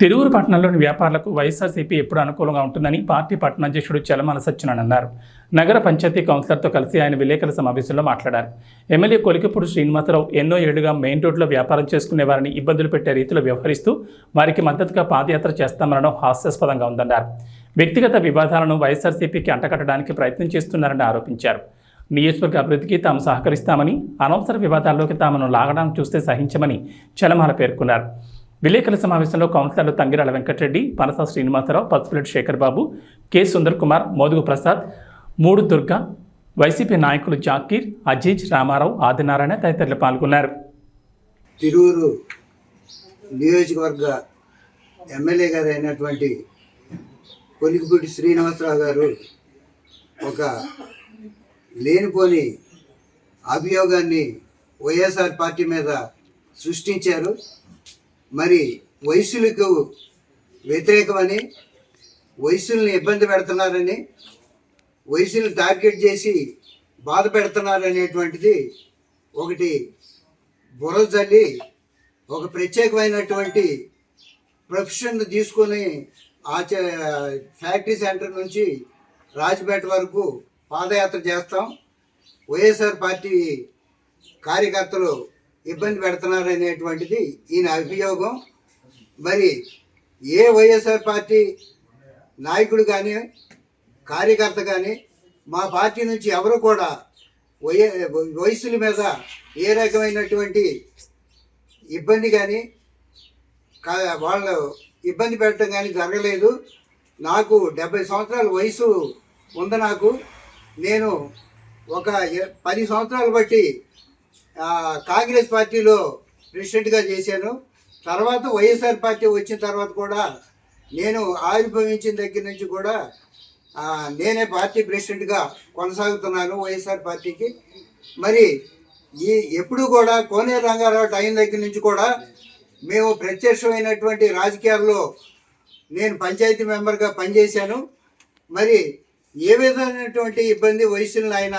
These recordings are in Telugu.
తిరువురు పట్టణంలోని వ్యాపారులకు వైఎస్ఆర్సీపీ ఎప్పుడు అనుకూలంగా ఉంటుందని పార్టీ పట్టణ అధ్యక్షుడు చలమల సత్యనారాయణ అన్నారు. నగర పంచాయతీ కౌన్సిలర్తో కలిసి ఆయన విలేకరుల సమావేశంలో మాట్లాడారు. ఎమ్మెల్యే కొలికపూడి శ్రీనివాసరావు ఎన్నో ఏళ్లుగా మెయిన్ రోడ్లో వ్యాపారం చేసుకునే వారిని ఇబ్బందులు పెట్టే రీతిలో వ్యవహరిస్తూ వారికి మద్దతుగా పాదయాత్ర చేస్తామనడం హాస్యాస్పదంగా ఉందన్నారు. వ్యక్తిగత వివాదాలను వైఎస్ఆర్సీపీకి అంటకట్టడానికి ప్రయత్నం చేస్తున్నారని ఆరోపించారు. నియోజకవర్గ అభివృద్ధికి తాము సహకరిస్తామని, అనవసర వివాదాల్లోకి తామును లాగడానికి చూస్తే సహించమని చలమాల పేర్కొన్నారు. విలేకరుల సమావేశంలో కౌన్సిలర్లు తంగిరాల వెంకటరెడ్డి, పనస శ్రీనివాసరావు, పసుపులెట్టి శేఖర్ బాబు, కె సుందర్ కుమార్, మోదుగు ప్రసాద్, మూడు దుర్గా, వైసీపీ నాయకులు జాకీర్, అజీజ్, రామారావు, ఆదినారాయణ తదితరులు పాల్గొన్నారు. తిరువురు నియోజకవర్గ ఎమ్మెల్యే గారు అయినటువంటి కొలికపూడి శ్రీనివాసరావు గారు ఒక లేనిపోని అభియోగాన్ని వైఎస్ఆర్ పార్టీ మీద సృష్టించారు. మరి వయసులకు వ్యతిరేకమని, వయసుల్ని ఇబ్బంది పెడుతున్నారని, వయసులు టార్గెట్ చేసి బాధ పెడుతున్నారనేటువంటిది ఒకటి బురజల్లి ఒక ప్రత్యేకమైనటువంటి ప్రొఫెషన్ తీసుకొని ఫ్యాక్టరీ సెంటర్ నుంచి రాజపేట వరకు పాదయాత్ర చేస్తాం, వైఎస్ఆర్ పార్టీ కార్యకర్తలు ఇబ్బంది పెడుతున్నారనేటువంటిది ఈయన అభియోగం. మరి ఏ వైఎస్ఆర్ పార్టీ నాయకుడు కానీ కార్యకర్త కానీ మా పార్టీ నుంచి ఎవరు కూడా వయసుల మీద ఏ రకమైనటువంటి ఇబ్బంది కానీ వాళ్ళు ఇబ్బంది పెట్టడం కానీ జరగలేదు. నాకు 70 సంవత్సరాల వయసు ఉంది. నేను ఒక 10 సంవత్సరాలు బట్టి కాంగ్రెస్ పార్టీలో ప్రెసిడెంట్గా చేశాను. తర్వాత వైఎస్ఆర్ పార్టీ వచ్చిన తర్వాత కూడా నేను ఆవిర్భవించిన దగ్గర నుంచి కూడా నేనే పార్టీ ప్రెసిడెంట్గా కొనసాగుతున్నాను వైఎస్ఆర్ పార్టీకి. మరి ఎప్పుడు కూడా కోనేరు రంగారావు టైం దగ్గర నుంచి కూడా మేము ప్రత్యక్షమైనటువంటి రాజకీయాల్లో నేను పంచాయతీ మెంబర్గా పనిచేశాను. మరి ఏ విధమైనటువంటి ఇబ్బంది వయసులను ఆయన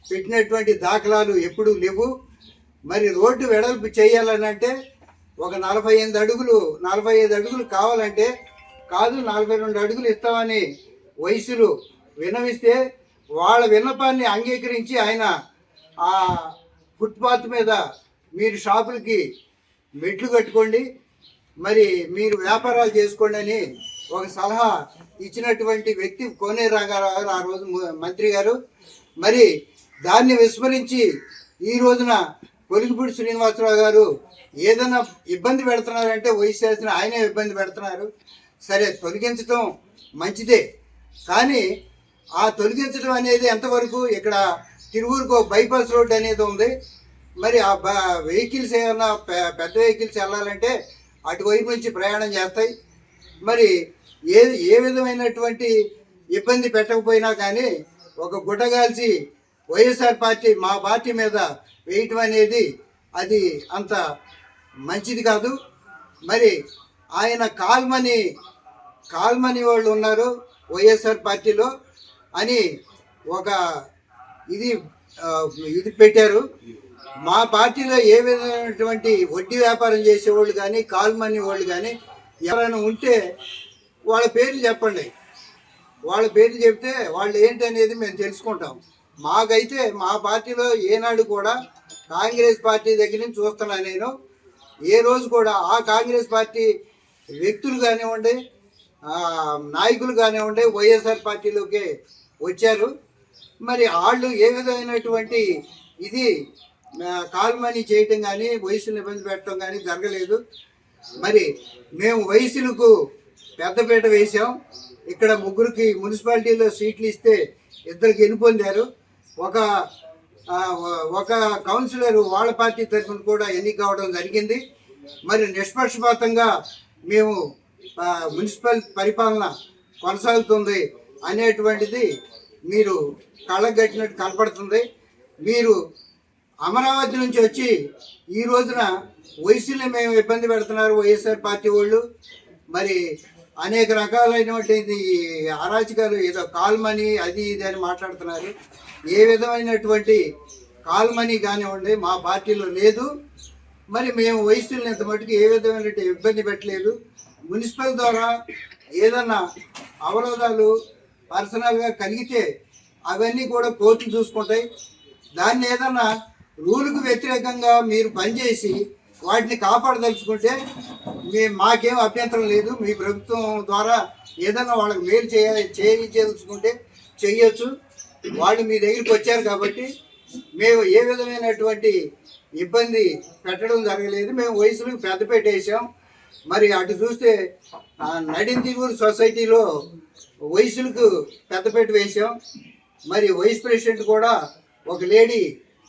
పెట్టినటువంటి దాఖలాలు ఎప్పుడూ లేవు. మరి రోడ్డు వెడల్పు చేయాలని అంటే ఒక 45 అడుగులు కావాలంటే కాదు 42 అడుగులు ఇస్తామని వయసులు విన్నవిస్తే వాళ్ళ విన్నపాన్ని అంగీకరించి ఆయన ఆ ఫుట్పాత్ మీద మీరు షాపులకి మెట్లు కట్టుకోండి, మరి మీరు వ్యాపారాలు చేసుకోండి అని ఒక సలహా ఇచ్చినటువంటి వ్యక్తి కోనేరు రంగారావు గారు, ఆ రోజు మంత్రి గారు. మరి దాన్ని విస్మరించి ఈ రోజున కొలికపూడి శ్రీనివాసరావు గారు ఏదైనా ఇబ్బంది పెడుతున్నారంటే వయసు ఆయనే ఇబ్బంది పెడుతున్నారు. సరే, తొలగించడం మంచిదే, కానీ ఆ తొలగించడం అనేది ఎంతవరకు? ఇక్కడ తిరువురుకు బైపాస్ రోడ్ అనేది ఉంది. మరి ఆ వెహికల్స్ ఏమైనా పెద్ద వెహికల్స్ వెళ్ళాలంటే అటువైపు నుంచి ప్రయాణం చేస్తాయి. మరి ఏ విధమైనటువంటి ఇబ్బంది పెట్టకపోయినా కానీ ఒక గుడ్డగాల్చి వైఎస్ఆర్ పార్టీ మా పార్టీ మీద వేయటం అనేది అది అంత మంచిది కాదు. మరి ఆయన కాల్మని వాళ్ళు ఉన్నారు వైఎస్ఆర్ పార్టీలో అని ఒక ఇది పెట్టారు. మా పార్టీలో ఏ విధమైనటువంటి వడ్డీ వ్యాపారం చేసేవాళ్ళు కానీ కాల్మని వాళ్ళు కానీ ఎవరైనా ఉంటే వాళ్ళ పేర్లు చెప్పండి. వాళ్ళ పేర్లు చెప్తే వాళ్ళు ఏంటి అనేది మేము తెలుసుకుంటాం. మాకైతే మా పార్టీలో ఏనాడు కూడా కాంగ్రెస్ పార్టీ దగ్గర నుంచి చూస్తున్నాను నేను. ఏ రోజు కూడా ఆ కాంగ్రెస్ పార్టీ వ్యక్తులు కానివ్వండి, నాయకులు కానివ్వండి వైఎస్ఆర్ పార్టీలోకి వచ్చారు. మరి వాళ్ళు ఏ విధమైనటువంటి ఇది కాల్మనీ చేయటం కానీ వయసును ఇబ్బంది పెట్టడం కానీ జరగలేదు. మరి మేము వయసులకు పెద్దపీట వేసాం. ఇక్కడ ముగ్గురికి మున్సిపాలిటీలో సీట్లు ఇస్తే 2 గెలుపొందారు. ఒక కౌన్సిలర్ వాళ్ళ పార్టీ తరఫున కూడా ఎన్నిక కావడం జరిగింది. మరి నిష్పక్షపాతంగా మేము మున్సిపల్ పరిపాలన కొనసాగుతుంది అనేటువంటిది మీరు కళ్ళకు కట్టినట్టు కనపడుతుంది. మీరు అమరావతి నుంచి వచ్చి ఈ రోజున వయసుని మేము ఇబ్బంది పెడుతున్నారు వైఎస్ఆర్ పార్టీ వాళ్ళు. మరి అనేక రకాలైనటువంటి అరాచకాలు, ఏదో కాల్మనీ అది ఇది అని మాట్లాడుతున్నారు. ఏ విధమైనటువంటి కాల్మనీ కానివ్వండి మా పార్టీలో లేదు. మరి మేము వయసులను ఇంత మటుకు ఏ విధమైనటువంటి ఇబ్బంది పెట్టలేదు. మున్సిపల్ ద్వారా ఏదన్నా అవరోధాలు పర్సనల్గా కలిగితే అవన్నీ కూడా కోర్టులు చూసుకుంటాయి. దాన్ని ఏదన్నా రూలుకు వ్యతిరేకంగా మీరు పనిచేసి వాటిని కాపాడదలుచుకుంటే మాకేం అభ్యంతరం లేదు. మీ ప్రభుత్వం ద్వారా ఏదన్నా వాళ్ళకి మేలు చేయించదలుచుకుంటే చెయ్యొచ్చు. వాళ్ళు మీ దగ్గరికి వచ్చారు కాబట్టి మేము ఏ విధమైనటువంటి ఇబ్బంది పెట్టడం జరగలేదు. మేము వయసులకు పెద్దపేట వేసాం. మరి అటు చూస్తే నడింతిగూరు సొసైటీలో వయసులకు పెద్దపేట వేసాం. మరి వైస్ ప్రెసిడెంట్ కూడా ఒక లేడీ